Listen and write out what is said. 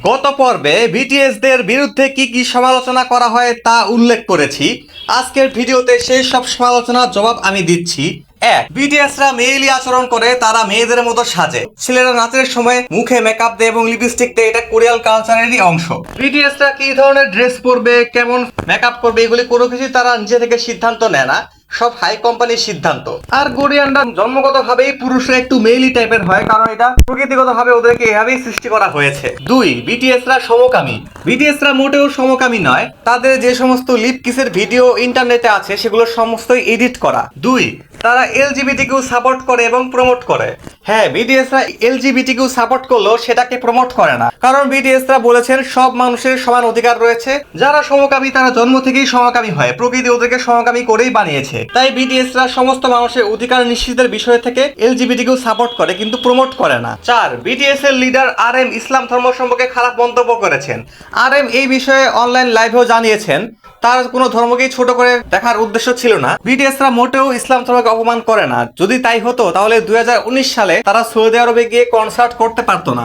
গত পর্বে বিটিএস দের বিরুদ্ধে কি কি সমালোচনা করা হয় তা উল্লেখ করেছি। আজকের ভিডিওতে সেই সব সমালোচনার জবাব আমি দিচ্ছি। এক, বিটিএসরা মেয়েলি আচরণ করে, তারা মেয়েদের মতো সাজে। ছেলেরা নাচের সময় মুখে মেকআপ দেয় এবং লিপস্টিক দেয়, এটা কোরিয়ান কালচারেরই অংশ। বিটিএসরা কি ধরনের ড্রেস পরবে, কেমন মেকআপ করবে, এগুলি কোনো কিছু তারা নিজে থেকে সিদ্ধান্ত নেয় না, সব হাই কোম্পানির সিদ্ধান্ত। আর কোরিয়ানরা জন্মগতভাবেই পুরুষরা একটু মেইলি টাইপের হয়, কারণ এটা প্রকৃতিগতভাবে ওদেরকে এভাবেই সৃষ্টি করা হয়েছে। দুই, বিটিএসরা সমকামী। বিটিএসরা মোটেও সমকামী নয়, তাদের যে সমস্ত লিপ কিসের ভিডিও ইন্টারনেটে আছে সেগুলো সমস্তই এডিট করা। দুই, তারা এলজিবিটিকিউ সাপোর্ট করে এবং প্রমোট করে। হ্যাঁ, বিটিএসরা এলজিবিটিকিউ সাপোর্ট করলেও সেটাকে প্রমোট করে না, কারণ বিটিএসরা বলেছেন সব মানুষের সমান অধিকার রয়েছে। যারা সমকামী তারা জন্ম থেকেই সমকামী হয়, প্রকৃতি ওদেরকে সমকামী করেই বানিয়েছে। তাই বিটিএসরা সমস্ত মানুষের অধিকার নিশ্চিতের বিষয় থেকে এলজিবিটিকিউ সাপোর্ট করে কিন্তু প্রমোট করে না। চার, বিটিএস এর লিডার RM ইসলাম ধর্ম সম্পর্কে খারাপ মন্তব্য করেছেন। RM এই বিষয়ে অনলাইন লাইভেও জানিয়েছেন তার কোনো ধর্মকেই ছোট করে দেখার উদ্দেশ্য ছিল না। বিটিএসরা মোটেও ইসলাম ধর্মকে অপমান করে না। যদি তাই হতো তাহলে 2019 সালে তারা সৌদি আরবে গিয়ে কনসার্ট করতে পারতো না।